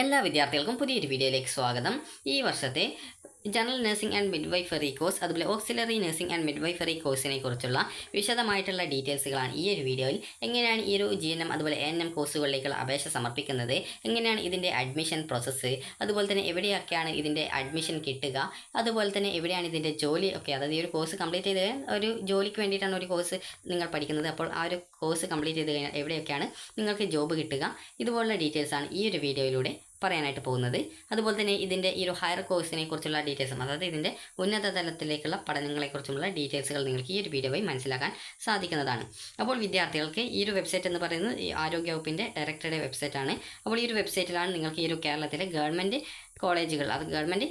എല്ലാ വിദ്യാർത്ഥികൾക്കും പുതിയൊരു വീഡിയോയിലേക്ക് സ്വാഗതം. ഈ വർഷത്തെ general nursing and midwifery course അതുപോലെ ഓക്സിലറി നഴ്സിംഗ് ആൻഡ് മിഡ്വൈഫറി കോഴ്സിനെ കുറിച്ചുള്ള വിശദമായിട്ടുള്ള ഡീറ്റെയിൽസുകളാണ് ഈ ഒരു വീഡിയോയിൽ. എങ്ങനെയാണ് ഈ ഒരു GNM അതുപോലെ ANM കോഴ്സുകളിലേക്കുള്ള അപേക്ഷ സമർപ്പിക്കുന്നത്, എങ്ങനെയാണ് ഇതിൻ്റെ അഡ്മിഷൻ പ്രോസസ്സ്, അതുപോലെ തന്നെ എവിടെയൊക്കെയാണ് ഇതിൻ്റെ അഡ്മിഷൻ കിട്ടുക, അതുപോലെ തന്നെ എവിടെയാണ് ഇതിൻ്റെ ജോലി ഒക്കെ, അതായത് ഈ ഒരു കോഴ്സ് കംപ്ലീറ്റ് ചെയ്ത് ഒരു ജോലിക്ക് വേണ്ടിയിട്ടാണ് ഒരു കോഴ്സ് നിങ്ങൾ പഠിക്കുന്നത്. അപ്പോൾ ആ ഒരു കോഴ്സ് കംപ്ലീറ്റ് ചെയ്ത് കഴിഞ്ഞാൽ എവിടെയൊക്കെയാണ് നിങ്ങൾക്ക് ജോബ് കിട്ടുക, ഇതുപോലുള്ള ഡീറ്റെയിൽസാണ് ഈ ഒരു വീഡിയോയിലൂടെ പറയാനായിട്ട് പോകുന്നത്. അതുപോലെ തന്നെ ഇതിൻ്റെ ഈ ഒരു ഹയർ കോഴ്സിനെ കുറിച്ചുള്ള ഡീറ്റെയിൽസും, അതായത് ഇതിൻ്റെ ഉന്നത തലത്തിലേക്കുള്ള പഠനങ്ങളെക്കുറിച്ചുള്ള ഡീറ്റെയിൽസുകൾ നിങ്ങൾക്ക് ഈ ഒരു വീഡിയോ വഴി മനസ്സിലാക്കാൻ സാധിക്കുന്നതാണ്. അപ്പോൾ വിദ്യാർത്ഥികൾക്ക് ഈ ഒരു വെബ്സൈറ്റ് എന്ന് പറയുന്നത് ഈ ആരോഗ്യവകുപ്പിൻ്റെ ഡയറക്ടറുടെ വെബ്സൈറ്റാണ്. അപ്പോൾ ഈ ഒരു വെബ്സൈറ്റിലാണ് നിങ്ങൾക്ക് ഈ ഒരു കേരളത്തിലെ ഗവൺമെൻറ് കോളേജുകൾ, അത് ഗവൺമെൻറ്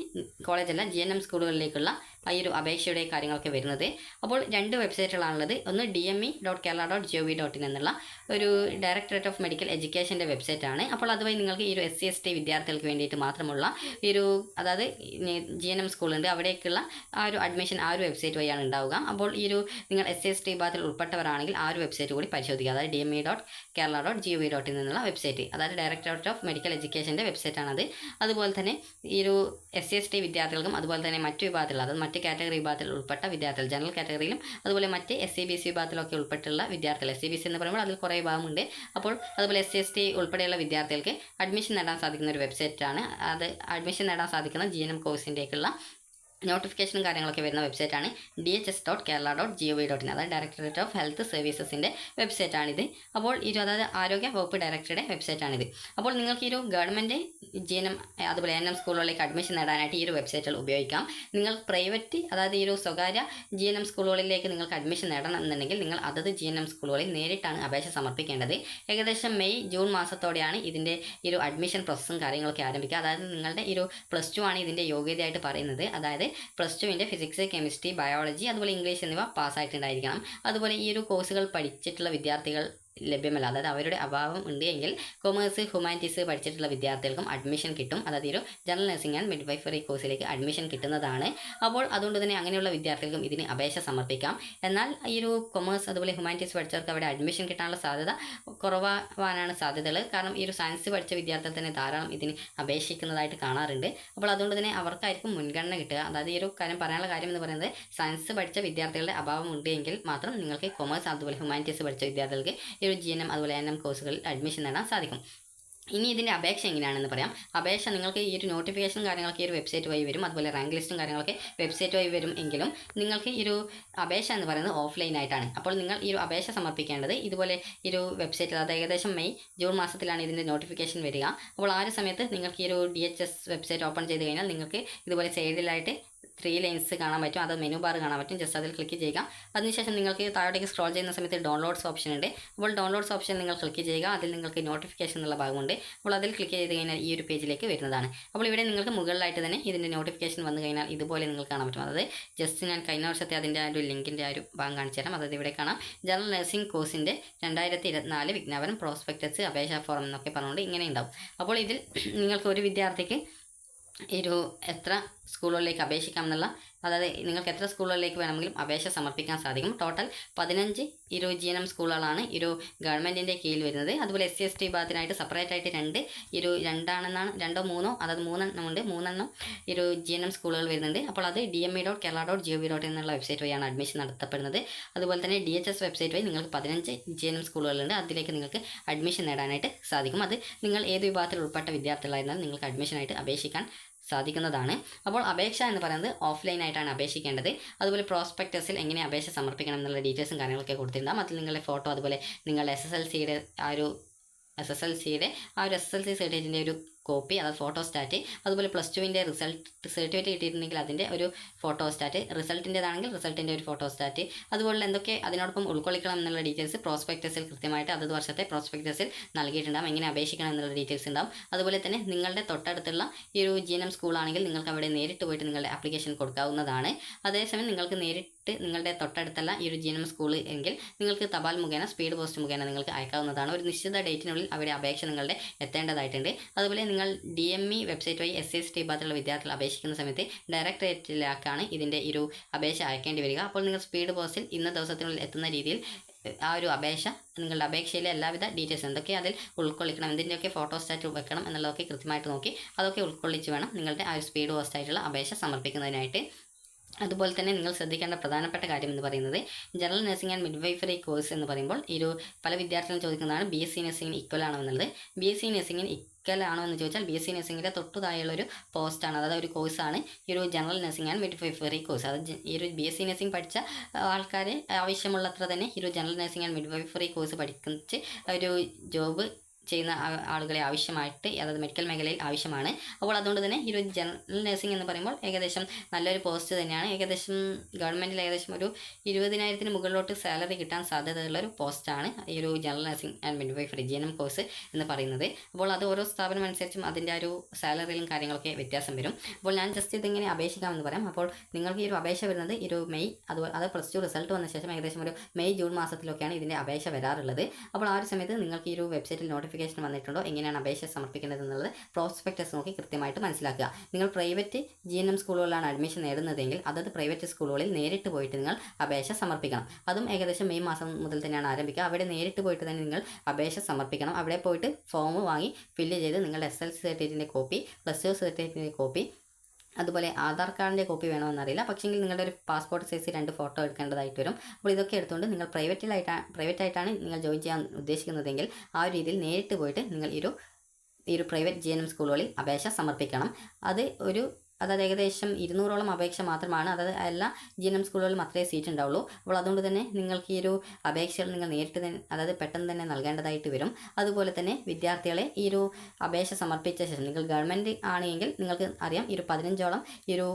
കോളേജല്ല GNM സ്കൂളുകളിലേക്കുള്ള ഈ ഒരു അപേക്ഷയുടെ കാര്യങ്ങളൊക്കെ വരുന്നത്. അപ്പോൾ രണ്ട് വെബ്സൈറ്റുകളാണുള്ളത്. ഒന്ന് dme.kerala.gov.in എന്നുള്ള ഒരു ഡയറക്ടറേറ്റ് ഓഫ് മെഡിക്കൽ എഡ്യൂക്കേഷൻ്റെ വെബ്സൈറ്റാണ്. അപ്പോൾ അതുവഴി നിങ്ങൾക്ക് ഈ ഒരു SC/ST വിദ്യാർത്ഥികൾക്ക് വേണ്ടിയിട്ട് മാത്രമുള്ള ഈ ഒരു, അതായത് GNM സ്കൂളുണ്ട്, അവിടേക്കുള്ള ആ ഒരു അഡ്മിഷൻ ആ ഒരു വെബ്സൈറ്റ് വഴിയാണ് ഉണ്ടാവുക. അപ്പോൾ ഈ ഒരു നിങ്ങൾ SC/ST വിഭാഗത്തിൽ ഉൾപ്പെട്ടവരാണെങ്കിൽ ആ ഒരു വെബ്സൈറ്റ് കൂടി പരിശോധിക്കുക. അതായത് dme.kerala.gov.in എന്നുള്ള വെബ്സൈറ്റ്, അതായത് ഡയറക്ടറേറ്റ് ഓഫ് മെഡിക്കൽ എഡ്യൂക്കേഷൻ്റെ വെബ്സൈറ്റാണത്. അതുപോലെ തന്നെ ഈ ഒരു SC/ST വിദ്യാർത്ഥികൾക്കും അതുപോലെ തന്നെ മറ്റു വിഭാഗത്തിൽ, അതായത് മറ്റ് കാറ്റഗറി വിഭാഗത്തിൽ ഉൾപ്പെട്ട വിദ്യാർത്ഥികൾ, ജനറൽ കാറ്റഗറിയിലും അതുപോലെ മറ്റ് SC/BC വിഭാഗത്തിലൊക്കെ ഉൾപ്പെട്ടുള്ള വിദ്യാർത്ഥികൾ, SC/BC എന്ന് പറയുമ്പോൾ അതിൽ കുറേ വിഭാഗമുണ്ട്. അപ്പോൾ അതുപോലെ SC/ST ഉൾപ്പെടെയുള്ള വിദ്യാർത്ഥികൾക്ക് അഡ്മിഷൻ നേടാൻ സാധിക്കുന്ന ഒരു വെബ്സൈറ്റാണ്. അത് അഡ്മിഷൻ നേടാൻ സാധിക്കുന്ന GNM കോഴ്സിൻ്റെയൊക്കെയുള്ള നോട്ടിഫിക്കേഷനും കാര്യങ്ങളൊക്കെ വരുന്ന വെബ്സൈറ്റാണ് dhs.kerala.gov.in, അതായത് ഡയറക്ടറേറ്റ് ഓഫ് ഹെൽത്ത് സർവീസസിൻ്റെ വെബ്സൈറ്റാണിത്. അപ്പോൾ അതായത് ആരോഗ്യ വകുപ്പ് ഡയറക്ടറുടെ വെബ്സൈറ്റാണിത്. അപ്പോൾ നിങ്ങൾക്ക് ഈ ഒരു ഗവൺമെൻറ് GNM അതുപോലെ ANM സ്കൂളുകളിലേക്ക് അഡ്മിഷൻ നേടാനായിട്ട് ഈ ഒരു വെബ്സൈറ്റുകൾ ഉപയോഗിക്കാം. നിങ്ങൾ പ്രൈവറ്റ്, അതായത് ഈ ഒരു സ്വകാര്യ GNM സ്കൂളുകളിലേക്ക് നിങ്ങൾക്ക് അഡ്മിഷൻ നേടണം എന്നുണ്ടെങ്കിൽ നിങ്ങൾ അതത് GNM സ്കൂളുകളിൽ നേരിട്ടാണ് അപേക്ഷ സമർപ്പിക്കേണ്ടത്. ഏകദേശം മെയ് ജൂൺ മാസത്തോടെയാണ് ഇതിൻ്റെ ഈ ഒരു അഡ്മിഷൻ പ്രോസസ്സും കാര്യങ്ങളൊക്കെ ആരംഭിക്കുക. അതായത് നിങ്ങളുടെ ഈ ഒരു +2 ആണ് ഇതിൻ്റെ യോഗ്യതയായിട്ട് പറയുന്നത്. അതായത് +2ൻ്റെ ഫിസിക്സ്, കെമിസ്ട്രി, ബയോളജി അതുപോലെ ഇംഗ്ലീഷ് എന്നിവ പാസ്സായിട്ടുണ്ടായിരിക്കണം. അതുപോലെ ഈ ഒരു കോഴ്സുകൾ പഠിച്ചിട്ടുള്ള വിദ്യാർത്ഥികൾ ലഭ്യമല്ല, അതായത് അവരുടെ അഭാവം ഉണ്ട് എങ്കിൽ കൊമേഴ്സ്, ഹ്യൂമാനിറ്റീസ് പഠിച്ചിട്ടുള്ള വിദ്യാർത്ഥികൾക്കും അഡ്മിഷൻ കിട്ടും. അതായത് ഈ ഒരു ജനറൽ നഴ്സിംഗ് ആൻഡ് മിഡ്വൈഫറി കോഴ്സിലേക്ക് അഡ്മിഷൻ കിട്ടുന്നതാണ്. അപ്പോൾ അതുകൊണ്ട് തന്നെ അങ്ങനെയുള്ള വിദ്യാർത്ഥികൾക്കും ഇതിന് അപേക്ഷ സമർപ്പിക്കാം. എന്നാൽ ഈ ഒരു കൊമേഴ്സ് അതുപോലെ ഹ്യൂമാനിറ്റീസ് പഠിച്ചവർക്ക് അവിടെ അഡ്മിഷൻ കിട്ടാനുള്ള സാധ്യത കുറവാനാണ് സാധ്യതകൾ. കാരണം ഈ ഒരു സയൻസ് പഠിച്ച വിദ്യാർത്ഥികൾ തന്നെ ധാരാളം ഇതിന് അപേക്ഷിക്കുന്നതായിട്ട് കാണാറുണ്ട്. അപ്പോൾ അതുകൊണ്ട് തന്നെ അവർക്കായിരിക്കും മുൻഗണന കിട്ടുക. അതായത് ഈ ഒരു കാര്യം പറയാനുള്ള കാര്യം എന്ന് പറയുന്നത്, സയൻസ് പഠിച്ച വിദ്യാർത്ഥികളുടെ അഭാവം ഉണ്ട് എങ്കിൽ മാത്രം നിങ്ങൾക്ക് കൊമേഴ്സ് അതുപോലെ ഹ്യൂമാനിറ്റീസ് പഠിച്ച വിദ്യാർത്ഥികൾക്ക് ഈ ഒരു GNM അതുപോലെ ANM കോഴ്സുകളിൽ അഡ്മിഷൻ നേടാൻ സാധിക്കും. ഇനി ഇതിൻ്റെ അപേക്ഷ എങ്ങനെയാണെന്ന് പറയാം. അപേക്ഷ നിങ്ങൾക്ക് ഈ ഒരു നോട്ടിഫിക്കേഷനും കാര്യങ്ങളൊക്കെ ഈ ഒരു വെബ്സൈറ്റ് വഴി വരും, അതുപോലെ റാങ്ക് ലിസ്റ്റും കാര്യങ്ങളൊക്കെ വെബ്സൈറ്റ് വഴി വരും. എങ്കിലും നിങ്ങൾക്ക് ഈ ഒരു അപേക്ഷ എന്ന് പറയുന്നത് ഓഫ്ലൈൻ ആയിട്ടാണ്. അപ്പോൾ നിങ്ങൾ ഈ ഒരു അപേക്ഷ സമർപ്പിക്കേണ്ടത് ഇതുപോലെ ഈ ഒരു വെബ്സൈറ്റിൽ, അത് ഏകദേശം മെയ് ജൂൺ മാസത്തിലാണ് ഇതിൻ്റെ നോട്ടിഫിക്കേഷൻ വരിക. അപ്പോൾ ആ ഒരു സമയത്ത് നിങ്ങൾക്ക് ഈ ഒരു DHS വെബ്സൈറ്റ് ഓപ്പൺ ചെയ്ത് കഴിഞ്ഞാൽ നിങ്ങൾക്ക് ഇതുപോലെ സൈഡിലായിട്ട് 3 ലൈൻസ് കാണാൻ പറ്റും, അത് മെനു ബാർ കാണാൻ പറ്റും. ജസ്റ്റ് അതിൽ ക്ലിക്ക് ചെയ്യുക. അതിനുശേഷം നിങ്ങൾക്ക് താഴോട്ടേക്ക് സ്ക്രോൾ ചെയ്യുന്ന സമയത്ത് ഡൗൺലോഡ്സ് ഓപ്ഷൻ ഉണ്ട്. അപ്പോൾ ഡൗൺലോഡ്സ് ഓപ്ഷൻ നിങ്ങൾ ക്ലിക്ക് ചെയ്യുക. അതിൽ നിങ്ങൾക്ക് നോട്ടിഫിക്കേഷൻ എന്നുള്ള ഭാഗമുണ്ട്. അപ്പോൾ അതിൽ ക്ലിക്ക് ചെയ്ത് കഴിഞ്ഞാൽ ഈ ഒരു പേജിലേക്ക് വരുന്നതാണ്. അപ്പോൾ ഇവിടെ നിങ്ങൾക്ക് മുകളിലായിട്ട് തന്നെ ഇതിൻ്റെ നോട്ടിഫിക്കേഷൻ വന്നു കഴിഞ്ഞാൽ ഇതുപോലെ നിങ്ങൾക്ക് കാണാൻ പറ്റും. അതായത് ജസ്റ്റ് ഞാൻ കഴിഞ്ഞ വർഷത്തെ അതിൻ്റെ ആ ഒരു ലിങ്കിൻ്റെ ആ ഒരു ഭാഗം കാണിച്ചു തരാം. അതായത് ഇവിടെ കാണാം ജനറൽ നഴ്സിംഗ് കോഴ്സിൻ്റെ 2024 വിജ്ഞാപനം, പ്രോസ്പെക്ടസ്, അപേക്ഷാ ഫോറം എന്നൊക്കെ പറഞ്ഞുകൊണ്ട് ഇങ്ങനെ ഉണ്ടാവും. അപ്പോൾ ഇതിൽ നിങ്ങൾക്ക് ഒരു വിദ്യാർത്ഥിക്ക് എത്ര സ്കൂളുകളിലേക്ക് അപേക്ഷിക്കാം എന്നുള്ള, അതായത് നിങ്ങൾക്ക് എത്ര സ്കൂളുകളിലേക്ക് വേണമെങ്കിലും അപേക്ഷ സമർപ്പിക്കാൻ സാധിക്കും. ടോട്ടൽ 15 GNM സ്കൂളുകളാണ് ഈ ഒരു ഗവൺമെൻറ്റിൻ്റെ കീഴിൽ വരുന്നത്. അതുപോലെ SC/ST വിഭാഗത്തിനായിട്ട് സെപ്പറേറ്റ് ആയിട്ട് രണ്ടോ മൂന്നോ, അതായത് 3 ഉണ്ട്, 3 ഈ ഒരു GNM സ്കൂളുകൾ വരുന്നുണ്ട്. അപ്പോൾ അത് dme.kerala.gov.in എന്നുള്ള വെബ്സൈറ്റ് വഴിയാണ് അഡ്മിഷൻ നടത്തപ്പെടുന്നത്. അതുപോലെ തന്നെ DHS വെബ്സൈറ്റ് വഴി നിങ്ങൾക്ക് 15 GNM സ്കൂളുകളുണ്ട്, അതിലേക്ക് നിങ്ങൾക്ക് അഡ്മിഷൻ നേടാനായിട്ട് സാധിക്കും. അത് നിങ്ങൾ ഏത് വിഭാഗത്തിൽ ഉൾപ്പെട്ട വിദ്യാർത്ഥികളായിരുന്നാലും നിങ്ങൾക്ക് അഡ്മിഷനായിട്ട് അപേക്ഷിക്കാൻ സാധിക്കുന്നതാണ്. അപ്പോൾ അപേക്ഷ എന്ന് പറയുന്നത് ഓഫ്ലൈൻ ആയിട്ടാണ് അപേക്ഷിക്കേണ്ടത്. അതുപോലെ പ്രോസ്പെക്ടസിൽ എങ്ങനെ അപേക്ഷ സമർപ്പിക്കണം എന്നുള്ള ഡീറ്റെയിൽസും കാര്യങ്ങളൊക്കെ കൊടുത്തിട്ടുണ്ടാകും. അതിൽ നിങ്ങളുടെ ഫോട്ടോ, അതുപോലെ നിങ്ങളുടെ SSLCയുടെ ആ ഒരു SSLC സർട്ടിഫിക്കറ്റിൻ്റെ ഒരു കോപ്പി, അതായത് ഫോട്ടോസ്റ്റാറ്റ്, അതുപോലെ +2ൻ്റെ സർട്ടിഫിക്കറ്റ് കിട്ടിയിട്ടുണ്ടെങ്കിൽ അതിൻ്റെ ഒരു ഫോട്ടോസ്റ്റാറ്റ്, റിസൾട്ടിൻ്റെതാണെങ്കിൽ റിസൾട്ടിൻ്റെ ഒരു ഫോട്ടോസ്റ്റാറ്റ്, അതുപോലെ എന്തൊക്കെ അതിനോടൊപ്പം ഉൾക്കൊള്ളിക്കണം എന്നുള്ള ഡീറ്റെയിൽസ് പ്രോസ്പെക്ടസിൽ കൃത്യമായിട്ട് അതത് വർഷത്തെ പ്രോസ്പെക്ടസിൽ നൽകിയിട്ടുണ്ടാകും. എങ്ങനെ അപേക്ഷിക്കണം എന്നുള്ള ഡീറ്റെയിൽസ് ഉണ്ടാകും. അതുപോലെ തന്നെ നിങ്ങളുടെ തൊട്ടടുത്തുള്ള ഈ ഒരു GNM സ്കൂളാണെങ്കിൽ നിങ്ങൾക്ക് അവിടെ നേരിട്ട് പോയിട്ട് നിങ്ങളുടെ ആപ്ലിക്കേഷൻ കൊടുക്കാവുന്നതാണ്. അതേസമയം നിങ്ങൾക്ക് നേരിട്ട് നിങ്ങളുടെ തൊട്ടടുത്തല്ല ഈ ഒരു GNM സ്കൂൾ എങ്കിൽ നിങ്ങൾക്ക് തപാൽ മുഖേന, സ്പീഡ് പോസ്റ്റ് മുഖേന നിങ്ങൾക്ക് അയക്കാവുന്നതാണ്. ഒരു നിശ്ചിത ഡേറ്റിനുള്ളിൽ അവിടെ അപേക്ഷ നിങ്ങളുടെ എത്തേണ്ടതായിട്ടുണ്ട്. അതുപോലെ നിങ്ങൾ DME വെബ്സൈറ്റ് വഴി SC/ST വിഭാഗത്തിലുള്ള വിദ്യാർത്ഥികൾ അപേക്ഷിക്കുന്ന സമയത്ത് ഡയറക്ടറേറ്റിലേക്കാണ് ഇതിൻ്റെ ഒരു അപേക്ഷ അയക്കേണ്ടി വരിക. അപ്പോൾ നിങ്ങൾ സ്പീഡ് പോസ്റ്റിൽ ഇന്ന ദിവസത്തിനുള്ളിൽ എത്തുന്ന രീതിയിൽ ആ ഒരു അപേക്ഷ, നിങ്ങളുടെ അപേക്ഷയിലെ എല്ലാവിധ ഡീറ്റെയിൽസ് എന്തൊക്കെ അതിൽ ഉൾക്കൊള്ളിക്കണം, എന്തിൻ്റെയൊക്കെ ഫോട്ടോസ്റ്റാറ്റ് വെക്കണം എന്നുള്ളതൊക്കെ കൃത്യമായിട്ട് നോക്കി അതൊക്കെ ഉൾക്കൊള്ളിച്ച് വേണം നിങ്ങളുടെ ആ ഒരു സ്പീഡ് പോസ്റ്റ് ആയിട്ടുള്ള അപേക്ഷ സമർപ്പിക്കുന്നതിനായിട്ട്. അതുപോലെ തന്നെ നിങ്ങൾ ശ്രദ്ധിക്കേണ്ട പ്രധാനപ്പെട്ട കാര്യം എന്ന് പറയുന്നത് general nursing and midwifery course എന്ന് പറയുമ്പോൾ പല വിദ്യാർത്ഥികളും ചോദിക്കുന്നതാണ് BSc നഴ്സിംഗിന് ഈക്വൽ ആണോ എന്നുള്ളത്. BSc നഴ്സിംഗിന് ഈക്വൽ ആണോ എന്ന് ചോദിച്ചാൽ BSc നഴ്സിംഗിൻ്റെ തൊട്ടു താഴെയുള്ളൊരു പോസ്റ്റാണ്, അതായത് ഒരു കോഴ്സാണ് ഈ ഒരു general nursing and midwifery course. അത് ഈ ഒരു BSc നഴ്സിംഗ് പഠിച്ച ആൾക്കാർ ആവശ്യമുള്ളത്ര തന്നെ ഈ ഒരു general nursing and midwifery course പഠിച്ച് ഒരു ജോബ് ചെയ്യുന്ന ആളുകളെ ആവശ്യമായിട്ട്, അതായത് മെഡിക്കൽ മേഖലയിൽ ആവശ്യമാണ്. അപ്പോൾ അതുകൊണ്ട് തന്നെ ഈ ഒരു ജനറൽ നഴ്സിംഗ് എന്ന് പറയുമ്പോൾ ഏകദേശം നല്ലൊരു പോസ്റ്റ് തന്നെയാണ്. ഏകദേശം ഗവൺമെൻറ്റിൽ ഏകദേശം ഒരു 20,000-ന് മുകളിലോട്ട് സാലറി കിട്ടാൻ സാധ്യതയുള്ള ഒരു പോസ്റ്റാണ് ഈ ഒരു general nursing and midwifery GNM course എന്ന് പറയുന്നത്. അപ്പോൾ അത് ഓരോ സ്ഥാപനം അനുസരിച്ചും അതിൻ്റെ ഒരു സാലറിയിലും കാര്യങ്ങളൊക്കെ വ്യത്യാസം വരും. അപ്പോൾ ഞാൻ ജസ്റ്റ് ഇതിങ്ങനെ അപേക്ഷിക്കാമെന്ന് പറയാം. അപ്പോൾ നിങ്ങൾക്ക് ഈ ഒരു അപേക്ഷ വരുന്നത് ഈ ഒരു മെയ്, അത് +2 റിസൾട്ട് വന്ന ശേഷം ഏകദേശം ഒരു മെയ് ജൂൺ മാസത്തിലൊക്കെയാണ് ഇതിൻ്റെ അപേക്ഷ വരാറുള്ളത്. അപ്പോൾ ആ ഒരു സമയത്ത് നിങ്ങൾക്ക് ഈ ഒരു വെബ്സൈറ്റിൽ നോട്ടിഫിക്കേഷൻ വന്നിട്ടുണ്ടോ, എങ്ങനെയാണ് അപേക്ഷ സമർപ്പിക്കുന്നത് എന്നുള്ളത് പ്രോസ്പെക്ടസ് നോക്കി കൃത്യമായിട്ട് മനസ്സിലാക്കുക. നിങ്ങൾ പ്രൈവറ്റ് GNM സ്കൂളുകളിലാണ് അഡ്മിഷൻ നേടുന്നതെങ്കിൽ അതത് പ്രൈവറ്റ് സ്കൂളുകളിൽ നേരിട്ട് പോയിട്ട് നിങ്ങൾ അപേക്ഷ സമർപ്പിക്കണം. അതും ഏകദേശം മെയ് മാസം മുതൽ തന്നെയാണ് ആരംഭിക്കുക. അവിടെ നേരിട്ട് പോയിട്ട് തന്നെ നിങ്ങൾ അപേക്ഷ സമർപ്പിക്കണം. അവിടെ പോയിട്ട് ഫോം വാങ്ങി ഫില്ല് ചെയ്ത് നിങ്ങളുടെ SSLC സർട്ടിഫിക്കറ്റിൻ്റെ കോപ്പി, +2 സർട്ടിഫിക്കറ്റിൻ്റെ കോപ്പി, അതുപോലെ ആധാർ കാർഡിൻ്റെ കോപ്പി വേണമെന്നറിയില്ല, പക്ഷേങ്കിൽ നിങ്ങളുടെ ഒരു പാസ്പോർട്ട് സൈസ് 2 ഫോട്ടോ എടുക്കേണ്ടതായിട്ട് വരും. അപ്പോൾ ഇതൊക്കെ എടുത്തുകൊണ്ട് നിങ്ങൾ പ്രൈവറ്റായിട്ടാണ് നിങ്ങൾ ജോയിൻ ചെയ്യാൻ ഉദ്ദേശിക്കുന്നതെങ്കിൽ ആ ഒരു രീതിയിൽ നേരിട്ട് പോയിട്ട് നിങ്ങൾ ഈ ഒരു പ്രൈവറ്റ് GNM സ്കൂളുകളിൽ അപേക്ഷ സമർപ്പിക്കണം. അതായത് ഏകദേശം 200ഓളം അപേക്ഷ മാത്രമാണ്, അതായത് എല്ലാ GNM സ്കൂളുകളിലും അത്രേ സീറ്റ് ഉണ്ടാവുള്ളൂ. അപ്പോൾ അതുകൊണ്ട് തന്നെ നിങ്ങൾക്ക് ഈ ഒരു അപേക്ഷകൾ നിങ്ങൾ നേരിട്ട് തന്നെ, അതായത് പെട്ടെന്ന് തന്നെ നൽകേണ്ടതായിട്ട് വരും. അതുപോലെ തന്നെ വിദ്യാർത്ഥികളെ ഈ ഒരു അപേക്ഷ സമർപ്പിച്ച ശേഷം, നിങ്ങൾ ഗവൺമെൻറ് ആണെങ്കിൽ നിങ്ങൾക്ക് അറിയാം ഈ ഒരു 15ഓളം ഈ ഒരു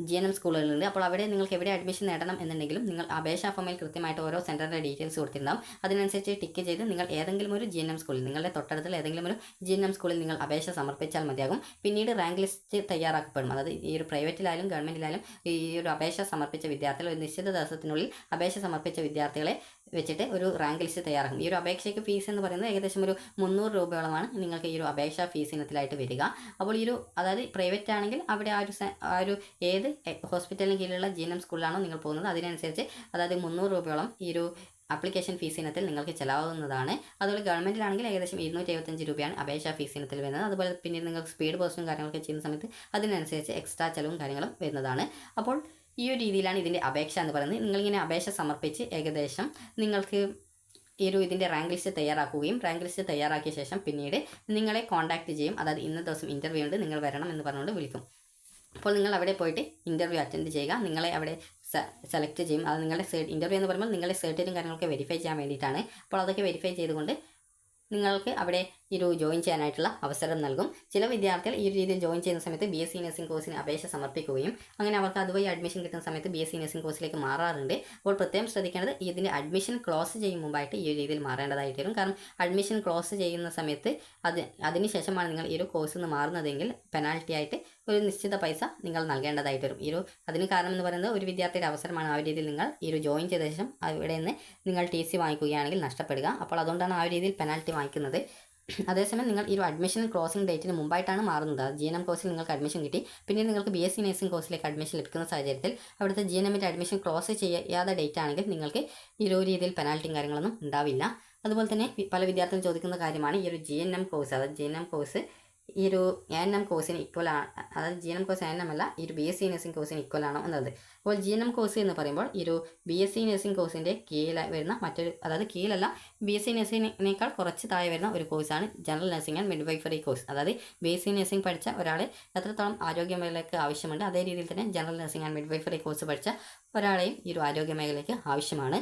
GNM സ്കൂളുകളുണ്ട്. അപ്പോൾ അവിടെ നിങ്ങൾക്ക് എവിടെ അഡ്മിഷൻ നേടണം എന്നുണ്ടെങ്കിലും നിങ്ങൾ അപേക്ഷാ ഫോമിൽ കൃത്യമായിട്ട് ഓരോ സെൻറ്ററിൻ്റെ ഡീറ്റെയിൽസ് കൊടുത്തിട്ടുണ്ടാവും. അതിനനുസരിച്ച് ടിക്ക് ചെയ്ത് നിങ്ങൾ ഏതെങ്കിലും ഒരു GNM സ്കൂളിൽ, നിങ്ങളുടെ തൊട്ടടുത്തുള്ള ഏതെങ്കിലും ഒരു GNM സ്കൂളിൽ നിങ്ങൾ അപേക്ഷ സമർപ്പിച്ചാൽ മതിയാകും. പിന്നീട് റാങ്ക് ലിസ്റ്റ് തയ്യാറാക്കപ്പെടും. അതായത് ഈ ഒരു പ്രൈവറ്റിലായാലും ഗവൺമെൻറ്റിലായാലും ഈ ഒരു അപേക്ഷ സമർപ്പിച്ച വിദ്യാർത്ഥികൾ ഒരു നിശ്ചിത ദിവസത്തിനുള്ളിൽ അപേക്ഷ സമർപ്പിച്ച വിദ്യാർത്ഥികളെ വെച്ചിട്ട് ഒരു റാങ്ക് ലിസ്റ്റ് തയ്യാറാക്കും. ഈ ഒരു അപേക്ഷയ്ക്ക് ഫീസ് എന്ന് പറയുന്നത് ഏകദേശം ഒരു 300 രൂപയോളമാണ് നിങ്ങൾക്ക് ഈ ഒരു അപേക്ഷാ ഫീസ് ഇനത്തിലായിട്ട് വരിക. അപ്പോൾ അതായത് പ്രൈവറ്റ് ആണെങ്കിൽ അവിടെ ആ ഒരു ഏത് ഹോസ്പിറ്റലിന് കീഴിലുള്ള GNM സ്കൂളിലാണോ നിങ്ങൾ പോകുന്നത് അതിനനുസരിച്ച്, അതായത് 300 രൂപയോളം ഈ ഒരു ആപ്ലിക്കേഷൻ ഫീസ് ഇനത്തിൽ നിങ്ങൾക്ക് ചിലവാകുന്നതാണ്. അതുപോലെ ഗവൺമെൻറ്റിലാണെങ്കിൽ ഏകദേശം 275 രൂപയാണ് അപേക്ഷാ ഫീസ് ഇനത്തിൽ വരുന്നത്. അതുപോലെ പിന്നീട് നിങ്ങൾക്ക് സ്പീഡ് പോസ്റ്റും കാര്യങ്ങളൊക്കെ ചെയ്യുന്ന സമയത്ത് അതിനനുസരിച്ച് എക്സ്ട്രാ ചിലവും കാര്യങ്ങളും വരുന്നതാണ്. അപ്പോൾ ഈ ഒരു രീതിയിലാണ് ഇതിൻ്റെ അപേക്ഷ എന്ന് പറയുന്നത്. നിങ്ങളിങ്ങനെ അപേക്ഷ സമർപ്പിച്ച് ഏകദേശം നിങ്ങൾക്ക് ഇതിൻ്റെ റാങ്ക് ലിസ്റ്റ് തയ്യാറാക്കുകയും റാങ്ക് ലിസ്റ്റ് തയ്യാറാക്കിയ ശേഷം പിന്നീട് നിങ്ങളെ കോൺടാക്റ്റ് ചെയ്യും. അതായത് ഇന്ന ദിവസം ഇൻ്റർവ്യൂ ഉണ്ട്, നിങ്ങൾ വരണം എന്ന് പറഞ്ഞുകൊണ്ട് വിളിക്കും. അപ്പോൾ നിങ്ങൾ അവിടെ പോയിട്ട് ഇൻ്റർവ്യൂ അറ്റൻഡ് ചെയ്യുക. നിങ്ങളെ അവിടെ സെലക്ട് ചെയ്യും. അത് നിങ്ങളുടെ ഇൻ്റർവ്യൂ എന്ന് പറയുമ്പോൾ നിങ്ങളുടെ സർട്ടിഫിക്കറ്റും കാര്യങ്ങളൊക്കെ വെരിഫൈ ചെയ്യാൻ വേണ്ടിയിട്ടാണ്. അപ്പോൾ അതൊക്കെ വെരിഫൈ ചെയ്തുകൊണ്ട് നിങ്ങൾക്ക് അവിടെ ജോയിൻ ചെയ്യാനായിട്ടുള്ള അവസരം നൽകും. ചില വിദ്യാർത്ഥികൾ ഈ രീതിയിൽ ജോയിൻ ചെയ്യുന്ന സമയത്ത് BSc നഴ്സിംഗ് കോഴ്സിന് അപേക്ഷ സമർപ്പിക്കുകയും അങ്ങനെ അവർക്ക് അതുവഴി അഡ്മിഷൻ കിട്ടുന്ന സമയത്ത് BSc നഴ്സിംഗ് കോഴ്സിലേക്ക് മാറാറുണ്ട്. അപ്പോൾ പ്രത്യേകം ശ്രദ്ധിക്കേണ്ടത് ഇതിൻ്റെ അഡ്മിഷൻ ക്ലോസ് ചെയ്യും മുമ്പായിട്ട് ഈ രീതിയിൽ മാറേണ്ടതായിട്ട് വരും. കാരണം അഡ്മിഷൻ ക്ലോസ് ചെയ്യുന്ന സമയത്ത് അതിനുശേഷമാണ് നിങ്ങൾ ഈ ഒരു കോഴ്സിൽ നിന്ന് മാറുന്നതെങ്കിൽ പെനാൽറ്റി ആയിട്ട് ഒരു നിശ്ചിത പൈസ നിങ്ങൾ നൽകേണ്ടതായിട്ട് വരും. അതിന് കാരണം എന്ന് പറയുന്നത് ഒരു വിദ്യാർത്ഥിയുടെ അവസരമാണ്. ആ ഒരു രീതിയിൽ നിങ്ങൾ ജോയിൻ ചെയ്ത ശേഷം അവിടെ നിന്ന് നിങ്ങൾ TC വാങ്ങിക്കുകയാണെങ്കിൽ നഷ്ടപ്പെടുക. അപ്പോൾ അതുകൊണ്ടാണ് ആ ഒരു രീതിയിൽ പെനാൽറ്റി വാങ്ങിക്കുന്നത്. അതേസമയം നിങ്ങൾ അഡ്മിഷൻ ക്ലോസിംഗ് ഡേറ്റിന് മുമ്പായിട്ടാണ് മാറുന്നത്. GNM കോഴ്സിൽ നിങ്ങൾക്ക് അഡ്മിഷൻ കിട്ടി, പിന്നീട് നിങ്ങൾക്ക് BSc നഴ്സിംഗ് കോഴ്സിലേക്ക് അഡ്മിഷൻ ലഭിക്കുന്ന സാഹചര്യത്തിൽ അവിടുത്തെ GNMൻ്റെ അഡ്മിഷൻ ക്ലോസ് ചെയ്യാതെ ഡേറ്റ് ആണെങ്കിൽ നിങ്ങൾക്ക് ഈ ഒരു രീതിയിൽ പെനാൽറ്റിയും കാര്യങ്ങളൊന്നും ഉണ്ടാവില്ല. അതുപോലെ തന്നെ പല വിദ്യാർത്ഥികൾ ചോദിക്കുന്ന കാര്യമാണ് ഈ ഒരു GNM കോഴ്സ്, അതായത് GNM കോഴ്സ് ഈ ഒരു ANM കോഴ്സിന് ഈക്വൽ ആണ്, അതായത് GNM കോഴ്സ് ANM അല്ല ഈ ഒരു BSc നഴ്സിംഗ് കോഴ്സിന് ഈക്വൽ ആണോ എന്നത്. അപ്പോൾ GNM കോഴ്സ് എന്ന് പറയുമ്പോൾ ഈ BSc നഴ്സിംഗ് കോഴ്സിൻ്റെ കീഴിൽ വരുന്ന അതായത് കീഴിലല്ല, BSc നഴ്സിംഗിനേക്കാൾ കുറച്ച് താഴെ വരുന്ന ഒരു കോഴ്സാണ് general nursing and midwifery course. അതായത് BSc നഴ്സിംഗ് പഠിച്ച ഒരാൾ എത്രത്തോളം ആരോഗ്യ മേഖലയ്ക്ക് ആവശ്യമുണ്ട് അതേ രീതിയിൽ തന്നെ general nursing and midwifery course പഠിച്ച ഒരാളെയും ഈ ആരോഗ്യ മേഖലയ്ക്ക് ആവശ്യമാണ്.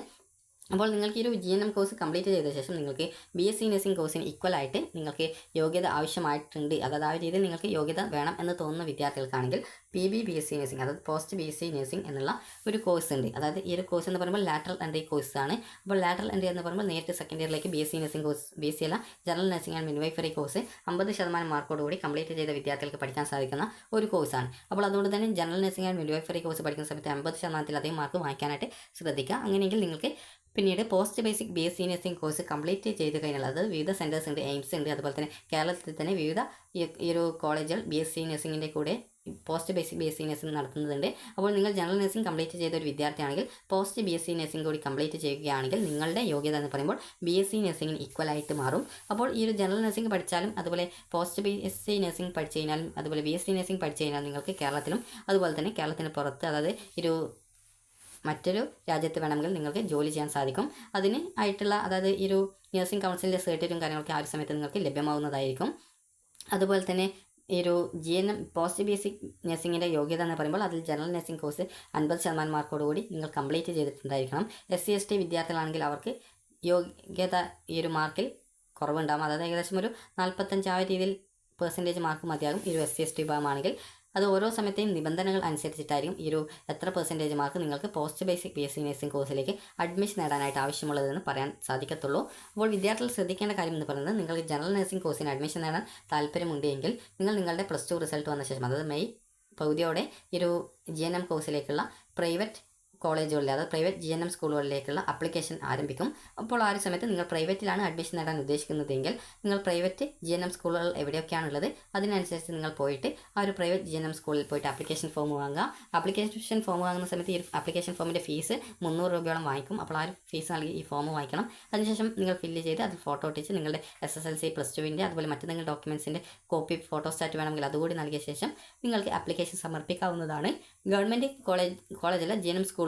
അപ്പോൾ നിങ്ങൾക്ക് GNM കോഴ്സ് കംപ്ലീറ്റ് ചെയ്ത ശേഷം നിങ്ങൾക്ക് BSc നഴ്സിംഗ് കോഴ്സിന് ഈക്വലായിട്ട് നിങ്ങൾക്ക് യോഗ്യത ആവശ്യമായിട്ടുണ്ട്, അതായത് ആ രീതിയിൽ നിങ്ങൾക്ക് യോഗ്യത വേണം എന്ന് തോന്നുന്ന വിദ്യാർത്ഥികൾക്കാണെങ്കിൽ PBBSc നഴ്സിംഗ്, അതായത് പോസ്റ്റ് BSc നഴ്സിംഗ് എന്നുള്ള ഒരു കോഴ്സ് ഉണ്ട്. അതായത് ഈ ഒരു കോഴ്സ് എന്ന് പറയുമ്പോൾ ലാറ്ററൽ എൻട്രി കോഴ്സാണ്. അപ്പോൾ ലാറ്ററൽ എൻട്രി എന്ന് പറയുമ്പോൾ നേരിട്ട് സെക്കൻഡ് ഇയറിലേക്ക് BSc നഴ്സിംഗ് കോഴ്സ്, BSc അല്ല general nursing and midwifery course 50% മാർക്കോടുകൂടി കംപ്ലീറ്റ് ചെയ്ത വിദ്യാർത്ഥികൾക്ക് പഠിക്കാൻ സാധിക്കുന്ന ഒരു കോഴ്സാണ്. അപ്പോൾ അതുകൊണ്ട് തന്നെ general nursing and midwifery course പഠിക്കുന്ന സമയത്ത് 50%-ലധികം മാർക്ക് വാങ്ങിക്കാനായിട്ട് ശ്രദ്ധിക്കുക. അങ്ങനെയെങ്കിൽ നിങ്ങൾക്ക് പിന്നീട് post basic BSc nursing course complete ചെയ്ത് കഴിഞ്ഞാൽ അത് വിവിധ സെൻറ്റേഴ്സ് ഉണ്ട്, എയിംസ് ഉണ്ട്, അതുപോലെ തന്നെ കേരളത്തിൽ തന്നെ വിവിധ ഈ ഒരു കോളേജുകൾ BSc നഴ്സിംഗിൻ്റെ കൂടെ പോസ്റ്റ് ബേസിക് BSc നഴ്സിംഗ് നടത്തുന്നുണ്ട്. അപ്പോൾ നിങ്ങൾ ജനറൽ നഴ്സിംഗ് കംപ്ലീറ്റ് ചെയ്ത ഒരു വിദ്യാർത്ഥിയാണെങ്കിൽ പോസ്റ്റ് BSc നഴ്സിംഗ് കൂടി കംപ്ലീറ്റ് ചെയ്യുകയാണെങ്കിൽ നിങ്ങളുടെ യോഗ്യത എന്ന് പറയുമ്പോൾ BSc നഴ്സിംഗിന് ഈക്വൽ ആയിട്ട് മാറും. അപ്പോൾ ഈ ഒരു ജനറൽ നഴ്സിംഗ് പഠിച്ചാലും അതുപോലെ പോസ്റ്റ് BSc നഴ്സിംഗ് പഠിച്ചു കഴിഞ്ഞാലും അതുപോലെ BSc നഴ്സിംഗ് പഠിച്ചു കഴിഞ്ഞാൽ നിങ്ങൾക്ക് കേരളത്തിലും അതുപോലെ തന്നെ കേരളത്തിന് പുറത്ത് അതായത് മറ്റൊരു രാജ്യത്ത് വേണമെങ്കിൽ നിങ്ങൾക്ക് ജോലി ചെയ്യാൻ സാധിക്കും. അതിന് ആയിട്ടുള്ള അതായത് ഈ ഒരു നഴ്സിംഗ് കൗൺസിലിൻ്റെ സർട്ടിഫിക്കറ്റും കാര്യങ്ങളൊക്കെ ആ ഒരു സമയത്ത് നിങ്ങൾക്ക് ലഭ്യമാവുന്നതായിരിക്കും. അതുപോലെ തന്നെ ഈ ഒരു GNM പോസ്റ്റ് ബേസിക് നഴ്സിംഗിൻ്റെ യോഗ്യത എന്ന് പറയുമ്പോൾ അതിൽ ജനറൽ നഴ്സിംഗ് കോഴ്സ് 50% മാർക്കോടുകൂടി നിങ്ങൾ കംപ്ലീറ്റ് ചെയ്തിട്ടുണ്ടായിരിക്കണം. SC ST വിദ്യാർത്ഥികളാണെങ്കിൽ അവർക്ക് യോഗ്യത ഈ ഒരു മാർക്കിൽ കുറവുണ്ടാകും. അതായത് ഏകദേശം ഒരു 45 ആ രീതിയിൽ % മാർക്ക് മതിയാകും ഈ ഒരു SC ST വിഭാഗമാണെങ്കിൽ. അത് ഓരോ സമയത്തെയും നിബന്ധനകൾ അനുസരിച്ചിട്ടായിരിക്കും ഈ ഒരു എത്ര % മാർക്ക് നിങ്ങൾക്ക് പോസ്റ്റ് ബേസിക് BSc നഴ്സിംഗ് കോഴ്സിലേക്ക് അഡ്മിഷൻ നേടാനായിട്ട് ആവശ്യമുള്ളതെന്ന് പറയാൻ സാധിക്കത്തുള്ളൂ. അപ്പോൾ വിദ്യാർത്ഥികൾ ശ്രദ്ധിക്കേണ്ട കാര്യം എന്ന് പറയുന്നത് നിങ്ങൾക്ക് ജനറൽ നഴ്സിംഗ് കോഴ്സിന് അഡ്മിഷൻ നേടാൻ താല്പര്യമുണ്ടെങ്കിൽ നിങ്ങൾ നിങ്ങളുടെ +2 റിസൾട്ട് വന്ന ശേഷം അതായത് മെയ് പകുതിയോടെ ഈ ഒരു GNM കോഴ്സിലേക്കുള്ള പ്രൈവറ്റ് കോളേജുകളിലെ അതായത് പ്രൈവറ്റ് GNM സ്കൂളുകളിലേക്കുള്ള ആപ്ലിക്കേഷൻ ആരംഭിക്കും. അപ്പോൾ ആ ഒരു സമയത്ത് നിങ്ങൾ പ്രൈവറ്റിലാണ് അഡ്മിഷൻ നേടാൻ ഉദ്ദേശിക്കുന്നതെങ്കിൽ നിങ്ങൾ പ്രൈവറ്റ് GNM സ്കൂളുകൾ എവിടെയൊക്കെയാണുള്ളത് അതിനനുസരിച്ച് നിങ്ങൾ പോയിട്ട് ആ ഒരു പ്രൈവറ്റ് GNM സ്കൂളിൽ പോയിട്ട് ആപ്ലിക്കേഷൻ ഫോം വാങ്ങുക. ആപ്ലിക്കേഷൻ ഫോം വാങ്ങുന്ന സമയത്ത് ഈ ആപ്ലിക്കേഷൻ ഫോമിൻ്റെ ഫീസ് 300 രൂപയോളം വാങ്ങിക്കും. അപ്പോൾ ആ ഒരു ഫീസ് നൽകി ഈ ഫോം വാങ്ങിക്കണം. അതിനുശേഷം നിങ്ങൾ ഫില്ല് ചെയ്ത് അതിൽ ഫോട്ടോ ഒട്ടിച്ച് നിങ്ങളുടെ SSLC +2 അതുപോലെ മറ്റെന്തെങ്കിലും ഡോക്യുമെൻസിൻ്റെ കോപ്പി ഫോട്ടോസ്റ്റാറ്റ് വേണമെങ്കിൽ അതുകൂടി നൽകിയ ശേഷം നിങ്ങൾക്ക് ആപ്ലിക്കേഷൻ സമർപ്പിക്കാവുന്നതാണ്. ഗവൺമെൻറ് കോളേജല്ല GNM സ്കൂളുകൾ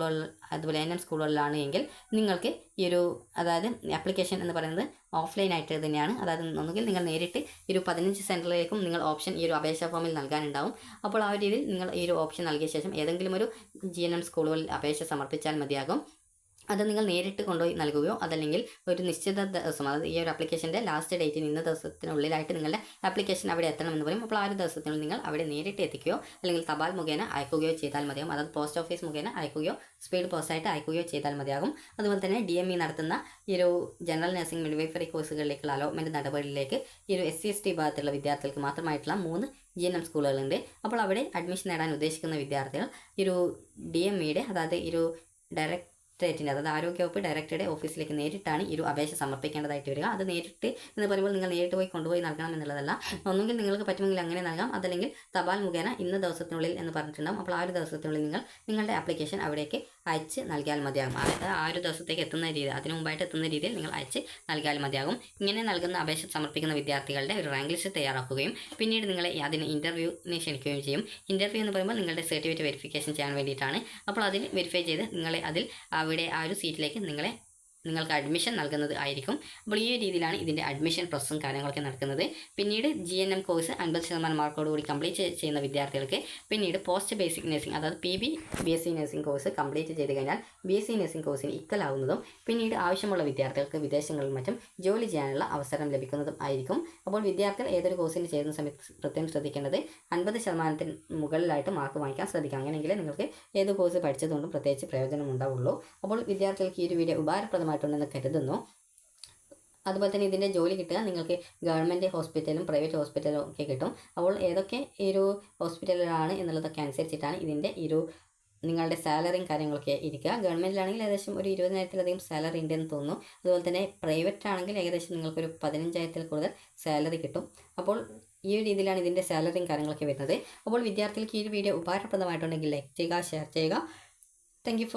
അതുപോലെ NM സ്കൂളുകളിലാണ് എങ്കിൽ നിങ്ങൾക്ക് ഈ ഒരു അതായത് ആപ്ലിക്കേഷൻ എന്ന് പറയുന്നത് ഓഫ്ലൈൻ ആയിട്ട് തന്നെയാണ്. അതായത് ഒന്നുകിൽ നിങ്ങൾ നേരിട്ട് ഈ ഒരു 15 സെൻറ്ററിലേക്കും നിങ്ങൾ ഓപ്ഷൻ ഈ ഒരു അപേക്ഷാ ഫോമിൽ നൽകാനുണ്ടാവും. അപ്പോൾ ആ ഒരു രീതിയിൽ നിങ്ങൾ ഈ ഒരു ഓപ്ഷൻ നൽകിയ ശേഷം ഏതെങ്കിലും ഒരു GNM സ്കൂളുകളിൽ അപേക്ഷ സമർപ്പിച്ചാൽ മതിയാകും. അത് നിങ്ങൾ നേരിട്ട് കൊണ്ടുപോയി നൽകുകയോ അതല്ലെങ്കിൽ ഒരു നിശ്ചിത ദിവസം അതായത് ഈ ഒരു ആപ്ലിക്കേഷൻ്റെ ലാസ്റ്റ് ഡേറ്റിന് ഇന്ന ദിവസത്തിനുള്ളിലായിട്ട് നിങ്ങളുടെ ആപ്ലിക്കേഷൻ അവിടെ എത്തണമെന്ന് പറയും. അപ്പോൾ ആ ഒരു ദിവസത്തിനുള്ളിൽ നിങ്ങൾ അവിടെ നേരിട്ട് എത്തിക്കുകയോ അല്ലെങ്കിൽ തപാൽ മുഖേന അയക്കുകയോ ചെയ്താൽ മതിയാകും. അതായത് പോസ്റ്റ് ഓഫീസ് മുഖേന അയക്കുകയോ സ്പീഡ് പോസ്റ്റായിട്ട് അയക്കുകയോ ചെയ്താൽ മതിയാകും. അതുപോലെ തന്നെ DME നടത്തുന്ന ഈ ഒരു ജനറൽ നഴ്സിംഗ് മിഡ്വൈഫറി കോഴ്സുകളിലേക്കുള്ള അലോട്ട്മെൻറ്റ് നടപടികളിലേക്ക് ഈ ഒരു SC ST വിഭാഗത്തിലുള്ള വിദ്യാർത്ഥികൾക്ക് മാത്രമായിട്ടുള്ള 3 GNM സ്കൂളുകളുണ്ട്. അപ്പോൾ അവിടെ അഡ്മിഷൻ നേടാൻ ഉദ്ദേശിക്കുന്ന വിദ്യാർത്ഥികൾ ഈ ഒരു DMEയുടെ അതായത് ഈ ഒരു അതായത് ആരോഗ്യവകുപ്പ് ഡയറക്ടറുടെ ഓഫീസിലേക്ക് നേരിട്ടാണ് ഈ ഒരു അപേക്ഷ സമർപ്പിക്കേണ്ടതായിട്ട് വരിക. അത് നേരിട്ട് എന്ന് പറയുമ്പോൾ നിങ്ങൾ നേരിട്ട് പോയി കൊണ്ടുപോയി നൽകണം എന്നുള്ളതല്ല. ഒന്നുകിൽ നിങ്ങൾക്ക് പറ്റുമെങ്കിൽ അങ്ങനെ നൽകാം, അതല്ലെങ്കിൽ തപാൽ മുഖേന ഇന്ന ദിവസത്തിനുള്ളിൽ എന്ന് പറഞ്ഞിട്ടുണ്ടാകും. അപ്പോൾ ആ ഒരു ദിവസത്തിനുള്ളിൽ നിങ്ങൾ നിങ്ങളുടെ ആപ്ലിക്കേഷൻ അവിടേക്ക് അയച്ച് നൽകിയാൽ മതിയാകും. അതായത് ആ ഒരു ദിവസത്തേക്ക് എത്തുന്ന രീതി അതിനു മുമ്പായിട്ട് എത്തുന്ന രീതിയിൽ നിങ്ങൾ അയച്ച് നൽകിയാൽ മതിയാകും. ഇങ്ങനെ നൽകുന്ന അപേക്ഷ സമർപ്പിക്കുന്ന വിദ്യാർത്ഥികളുടെ ഒരു റാങ്ക് ലിസ്റ്റ് തയ്യാറാക്കുകയും പിന്നീട് നിങ്ങളെ അതിന് ഇൻ്റർവ്യൂവിന് ക്ഷണിക്കുകയും ചെയ്യും. ഇൻ്റർവ്യൂ എന്ന് പറയുമ്പോൾ നിങ്ങളുടെ സർട്ടിഫിക്കറ്റ് വെരിഫിക്കേഷൻ ചെയ്യാൻ വേണ്ടിയിട്ടാണ്. അപ്പോൾ അതിൽ വെരിഫൈ ചെയ്ത് നിങ്ങളെ അതിൽ അവിടെ ആ ഒരു സീറ്റിലേക്ക് നിങ്ങൾക്ക് അഡ്മിഷൻ നൽകുന്നത് ആയിരിക്കും. അപ്പോൾ ഈ രീതിയിലാണ് ഇതിൻ്റെ അഡ്മിഷൻ പ്രോസസ്സും കാര്യങ്ങളൊക്കെ നടക്കുന്നത്. പിന്നീട് GNM കോഴ്സ് 50% മാർക്കോടുകൂടി കംപ്ലീറ്റ് ചെയ്യുന്ന വിദ്യാർത്ഥികൾക്ക് പിന്നീട് പോസ്റ്റ് ബേസിക് നഴ്സിംഗ് അതായത് PB BSc nursing course complete ചെയ്ത് കഴിഞ്ഞാൽ BSc നഴ്സിംഗ് കോഴ്സിന് ഈക്വലാവുന്നതും പിന്നീട് ആവശ്യമുള്ള വിദ്യാർത്ഥികൾക്ക് വിദേശങ്ങളിലും മറ്റും ജോലി ചെയ്യാനുള്ള അവസരം ലഭിക്കുന്നതും ആയിരിക്കും. അപ്പോൾ വിദ്യാർത്ഥികൾ ഏതൊരു കോഴ്സിന് ചേരുന്ന സമയത്ത് പ്രത്യേകം ശ്രദ്ധിക്കേണ്ടത് 50% മുകളിലായിട്ട് മാർക്ക് വാങ്ങിക്കാൻ ശ്രദ്ധിക്കാം. അങ്ങനെയെങ്കിൽ നിങ്ങൾക്ക് ഏത് കോഴ്സ് പഠിച്ചതുകൊണ്ടും പ്രത്യേകിച്ച് പ്രയോജനം ഉണ്ടാവുള്ളൂ. അപ്പോൾ വിദ്യാർത്ഥികൾക്ക് ഈ ഒരു വീഡിയോ ഉപകാരപ്രദമായിട്ടുണ്ടെന്ന് കരുതുന്നു. അതുപോലെ തന്നെ ഇതിൻ്റെ ജോലി കിട്ടുക നിങ്ങൾക്ക് ഗവൺമെൻറ് ഹോസ്പിറ്റലും പ്രൈവറ്റ് ഹോസ്പിറ്റലും ഒക്കെ കിട്ടും. അപ്പോൾ ഏതൊക്കെ ഈ ഒരു ഹോസ്പിറ്റലുകളാണ് എന്നുള്ളതൊക്കെ അനുസരിച്ചിട്ടാണ് ഇതിൻ്റെ ഈ ഒരു നിങ്ങളുടെ സാലറിയും കാര്യങ്ങളൊക്കെ ഇരിക്കുക. ഗവൺമെൻറ്റിലാണെങ്കിൽ ഏകദേശം ഒരു 20,000-ലധികം സാലറി ഉണ്ടെന്ന് തോന്നുന്നു. അതുപോലെ തന്നെ പ്രൈവറ്റ് ആണെങ്കിൽ ഏകദേശം നിങ്ങൾക്കൊരു 15,000-ൽ കൂടുതൽ സാലറി കിട്ടും. അപ്പോൾ ഈ ഒരു രീതിയിലാണ് ഇതിൻ്റെ സാലറിയും കാര്യങ്ങളൊക്കെ വരുന്നത്. അപ്പോൾ വിദ്യാർത്ഥികൾക്ക് ഈ ഒരു വീഡിയോ ഉപകാരപ്രദമായിട്ടുണ്ടെങ്കിൽ ലൈക്ക് ചെയ്യുക, ഷെയർ ചെയ്യുക. Thank you for